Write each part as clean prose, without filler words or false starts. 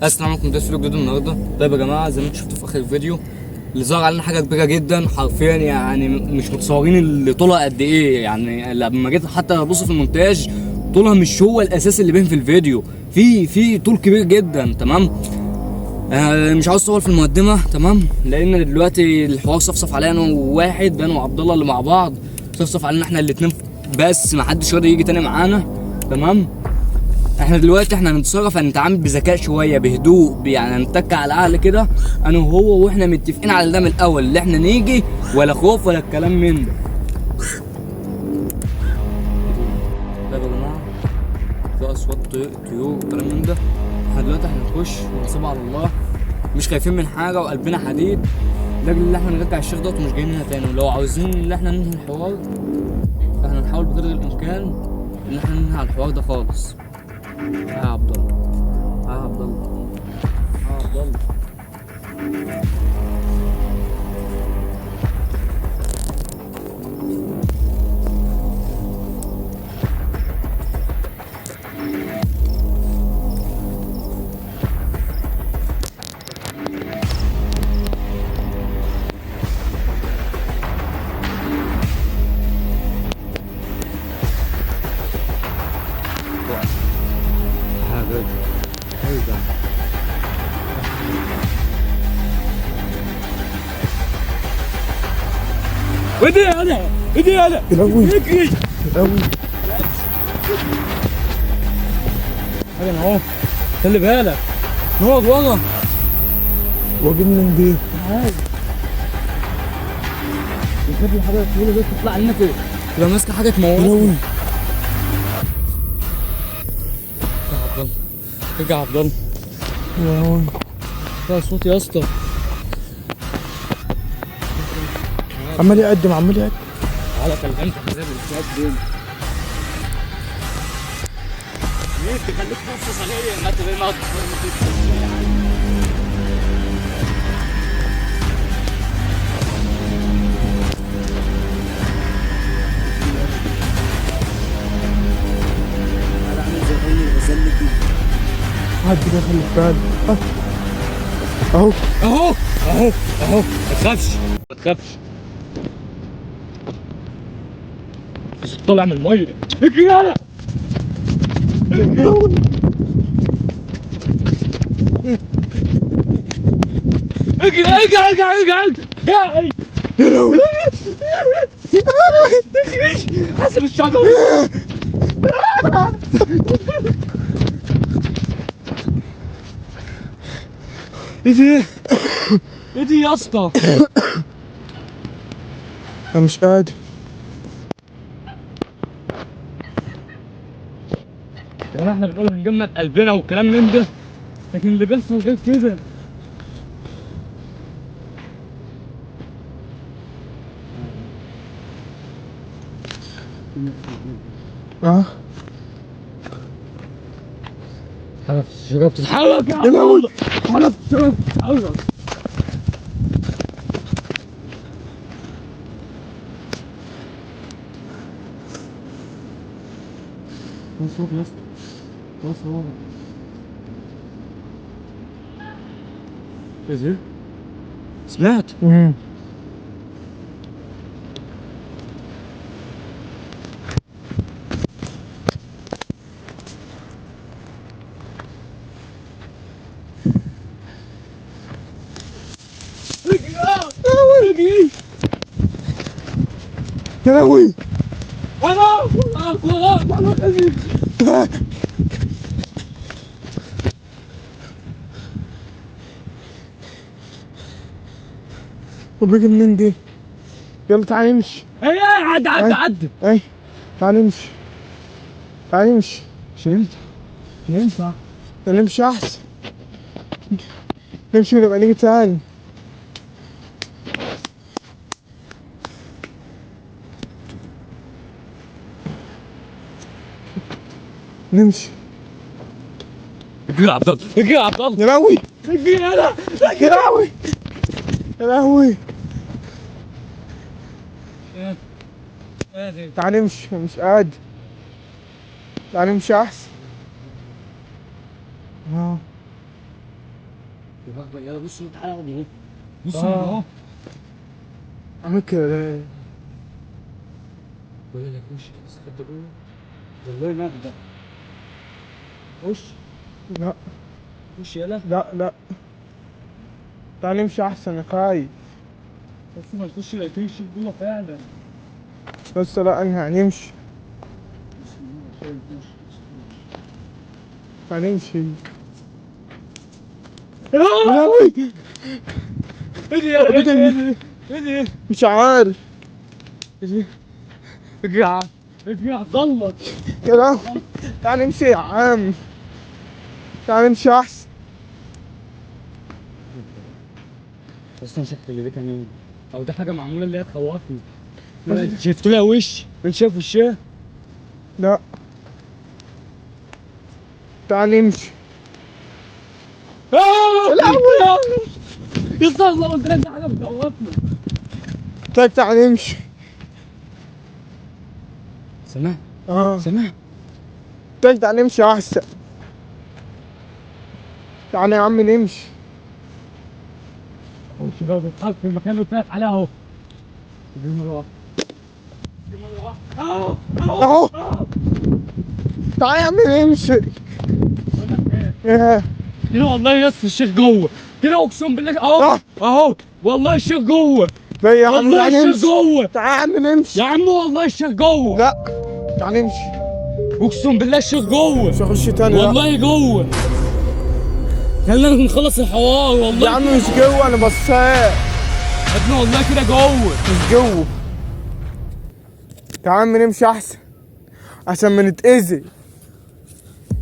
السلام عليكم، ده فيديو جديد النهارده. طيب يا جماعه، زي ما انتم شفتوا في اخر الفيديو اللي ظهر علينا حاجه كبيره جدا حرفيا، يعني مش متصورين اللي طولها قد ايه. يعني لما جيت حتى ابص في المونتاج طولها مش هو الاساس اللي باين في الفيديو، في طول كبير جدا. تمام. مش عاوز اطول في المقدمه، تمام، لان دلوقتي الحوار صفصف علينا انا وواحد، انا وعبد الله اللي مع بعض. صفصف علينا احنا الاثنين بس، ما حدش راضي يجي تاني معانا. تمام. احنا دلوقتي هنتصرف، هنتعامل بذكاء شويه، بهدوء، يعني هنتك على العقل كده انا وهو، واحنا متفقين على ده من الاول، اللي احنا نيجي ولا خوف ولا الكلام من ده. طيب يا جماعه، في اصوات طيور وكلام من ده. احنا دلوقتي هنخش ونسيب على الله، مش خايفين من حاجه وقلبنا حديد لاجل ان احنا نرجع الشيخ دوت ومش جايين هنا تاني. ولو عاوزين ان احنا ننهي الحوار فاحنا نحاول بقدر الامكان ان احنا ننهي على الحوار ده خالص. يا عبد الله، يا عبد الله، يا عبد الله. هذا هيدا ودي انا، ودي انا يلوي اجري. يلوي. انا اهو، خلي بالك، نقعد ورا. واجيب من دي تعال، يخاف الحاجه الطويله دي تطلع علينا كده، تبقى ماسكه حاجه تموتنا. يلوي. يا عبد الله، ارجع يا عبد الله. يلوي. ده صوت يا اسطى. عمال يقدم عمال يقدم. تعالى كلمت زي بالظبط. ليه تخليك تبص عليا؟ ما تبقى حد دخل البال. اهو اهو اهو اهو، ما تخافش ما تخافش. بس طلع من الميه، اجري يالا. اجري اجري اجري اجري يا اي. اجري حسب الشجر. ايه ده؟ ايه دي يا اسطى؟ انا مش قادر. يعني احنا بنقول هنجمد قلبنا والكلام من ده، لكن اللي بيحصل غير كده. اه حرف الشجرة بتتحرك يا يا لهوي. الله. حرف الشجرة بتتحرك. ده صوت يا اسطى، ده صوت. ايه ده؟ سمعت؟ اجري. يا لهوي. وراك وراك وراك وراك اجري. وبيجي منين دي؟ يلا تعالى نمشي. ايه عد عد عد. اي تعالى نمشي. تعالى نمشي. مش هينفع، مش هينفع. نمشي احسن. نمشي ونبقى نيجي تاني. نمشي. اجري يا عبد الله، اجري يا عبد الله. يا لهوي. اجري يلا. يا لهوي. يا لهوي. تعالى نمشي. أنا مش قادر. تعالى نمشي احسن. اه يلا بص تعالى اهو. بص اهو. عامل كده ليه؟ بقول لك وش استخبى جوه. والله ما ده. وش لا وش يلا. لا تعال نمشي احسن يا خايف. بس ما تخش لا تمشي جوه فعلا. بس لا انا هنمشي. هنمشي. يا لهوي. ايه دي يلا ايه دي؟ مش عارف. ارجع ضلت. يا لهوي. تعال نمشي يا عم. تعال نمشي احسن. بس انا شايف اللي ده كان مين؟ او ده حاجه معموله اللي هي تخوفني. شفت لها وش؟ انت شايف وشها؟ لا تعال نمشي. لا يستغفر قلت لك ده حاجه بتخوفنا. طيب تعال نمشي. سمع سمع. طيب تعال نمشي احسن. تعال يا عم نمشي. هو الشباب بيتحط في المكان اللي قلت لك عليه اهو. اهو. تعال يا عم نمشي. ايه كده والله يا اسطى الشيخ جوه. كده اقسم بالله اهو اهو والله الشيخ جوه. لا يا عم والله تعال الشيخ نمشي. جوه. تعال يا عم نمشي. يا عم والله الشيخ جوه. لا تعال نمشي. اقسم بالله الشيخ جوه. مش هخش تاني. لا والله جوه. خلينا نخلص الحوار والله. يا عم مش جوه انا بصيت. يا ابني والله كده جوه. مش جوه. تعال يا عم نمشي احسن عشان ما نتأذي.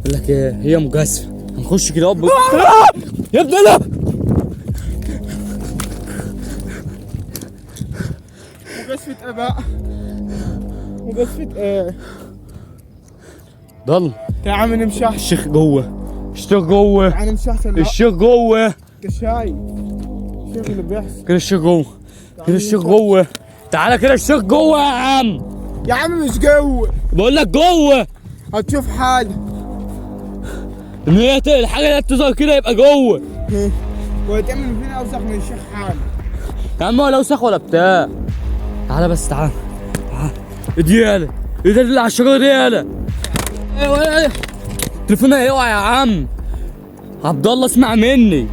بقول لك ايه هي مجازفه. هنخش كده اب يا ابني لا. مجازفة ايه بقى؟ مجازفة ايه؟ ضل. تعال يا عم نمشي احسن. الشيخ جوه. الشيخ جوه. تعال نمشي احسن. لا الشيخ جوه. انت شايف شوف اللي بيحصل. كده الشيخ جوه. كده الشيخ جوه. تعالى كده الشيخ جوه يا عم. يا عم مش جوه. بقول لك جوه. هتشوف حاجة. ان هي الحاجه اللي تظهر كده يبقى جوه. وهتعمل فينا اوسخ من الشيخ حاجة. يا عم ولا وسخ ولا بتاع. تعالى بس تعالى. ايه دي يالا؟ ايه ده اللي على الشجره دي يالا؟ ايه تليفونها هيقع يا عم. عبد الله اسمع مني.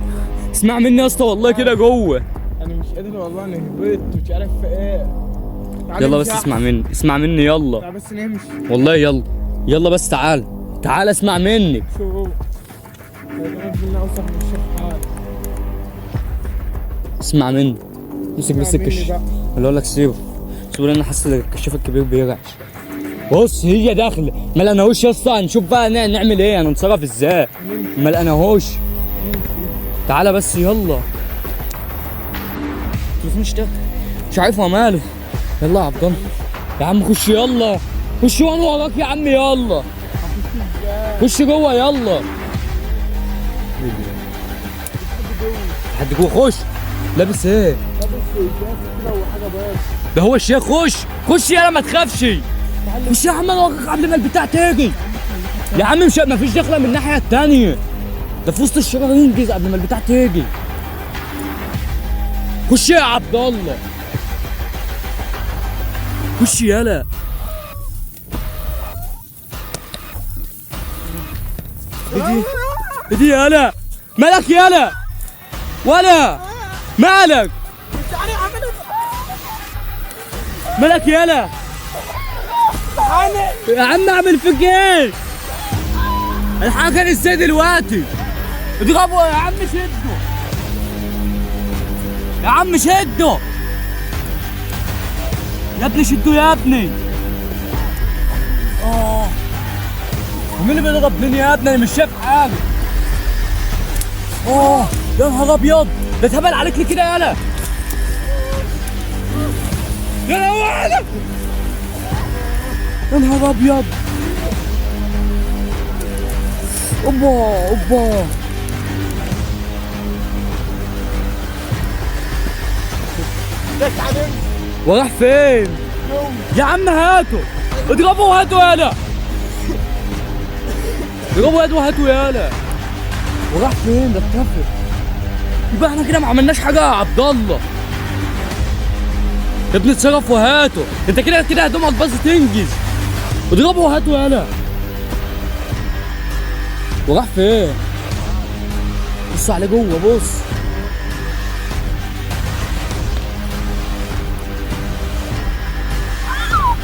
اسمع مني يا اسطى والله كده جوه. انا مش قادر والله انا هبطت مش عارف في ايه. يلا بس اسمع مني. اسمع مني يلا. تعال بس نمشي. والله يلا. يلا بس تعال. تعال اسمع مني. شوف هيعمل فينا اوسخ من الشيخ حاجة. اسمع مني. امسك بس اسمع مني الكشاف. بقى. اللي اقول لك سيبه. سيبه انا حاسس ان الكشاف الكبير بيرعش. بص هي داخله. ما لقيناهوش يا اسطى هنشوف بقى نعمل ايه هنتصرف ازاي. ما لقيناهوش. تعالى بس يلا. التليفون اشتغل. مش عارف هو ماله. يلا يا عبد الله. يا عم خش يلا. خش وانا وراك يا عم يلا. خش جوه يلا. حد جوه خش. لابس ايه؟ لابس جاكيت كده وحاجة بس. ده هو الشيخ خش. خش يلا ما تخافش. خش يا عم انا وراك قبل ما البتاع تيجي. يا عم مش ما فيش دخله من الناحيه الثانيه. ده في وسط الشجره ينجز قبل ما البتاع تيجي. خش يا عبد الله. خش يلا. ايه دي يالا؟ مالك يالا؟ ولا مالك؟ مالك يالا؟ يا عم اعمل فيك ايه؟ الحاجة كان ازاي دلوقتي؟ اضربه يا عم شده. يا عم شده. يا ابني شده يا ابني. ومين اللي بيضرب مين يا ابني؟ انا مش شايف حاجه. يا نهار ابيض. ده اتهبل عليك ليه كده يالا؟ يا لهوي. يا نهار ابيض. اوبا. وراح فين؟ يا عم هاته. اضربه وهاته يالا. اضربه وهاته يالا. وراح فين؟ ده اختفى. يبقى احنا كده ما عملناش حاجه يا عبد الله. يا ابني اتصرف وهاته، انت كده كده هدومك باظت تنجز. اضربه وهاته يالا. وراح فين؟ بص عليه جوه بص.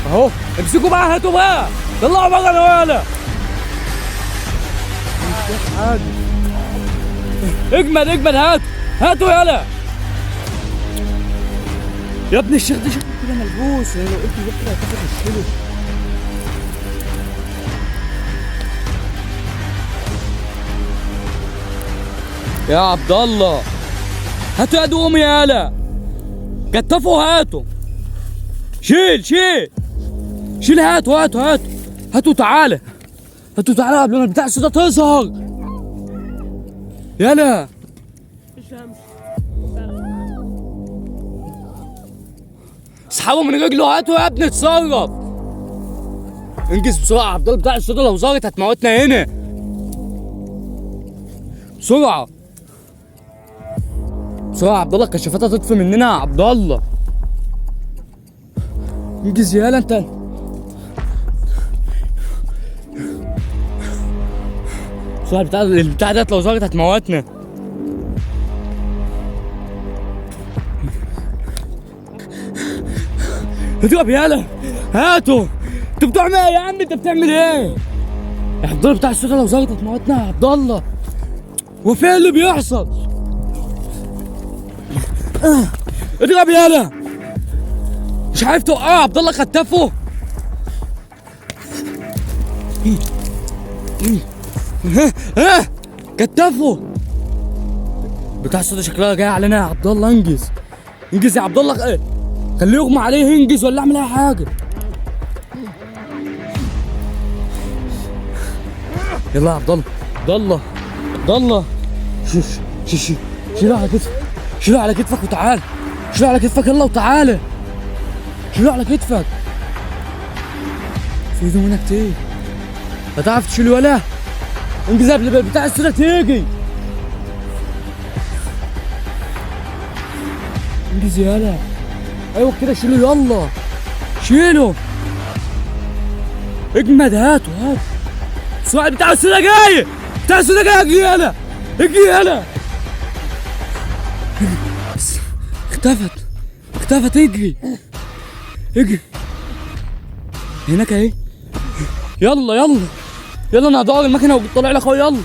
اهو امسكوا بقى هاتوا بقى، طلعوا بقى انا ولا اجمد اجمد هاتوا يالا. يا ابني الشيخ ده شكله كده ملبوس، انا لو قلت له كده هتاخد مشكله. يا عبد الله هاتوا يا دوم يالا، كتفوا هاتوا. شيل هاتوا تعالى قبل ما البتاع السودا تظهر يالا. اسحبوا من رجله هاتوا يا ابني اتصرف. انجز بسرعه يا عبد الله، بتاع السودا لو ظهرت هتموتنا هنا. بسرعه يا عبد الله، الكشافات هتطفي مننا يا عبد الله. انجز يالا انت. بسرعه، البتاع ديت لو ظهرت هتموتنا. اضرب يالا هاتوا. انت بتعمل ايه يا عم؟ انت بتعمل ايه يا عبد الله؟ بتاع السودا لو ظهرت هتموتنا يا عبد الله. وفين اللي بيحصل؟ اضرب يالا. مش عارف توقعه يا عبد الله، خطفه. كتفه. بتاع السودا شكلها جاي علينا يا عبد الله. انجز يا عبد الله، خليه يغمى عليه. انجز ولا اعمل اي حاجه. يلا يا عبد الله شيله على كتفك. شيله على كتفك وتعال. شيله على كتفك يلا وتعالى. شيله على كتفك. في ايده هنا كتير، هتعرف تشيله ولا؟ انجز قبل بتاع السودا تيجي. انجز يالا. ايوه كده شيله يلا. شيله اجمد. هاتوا بسرعه. بتاع السودا جاي. اجري يالا. اختفت. اجري هناك اهي. يلا انا هدور المكنه وطلع لك اهو. يلا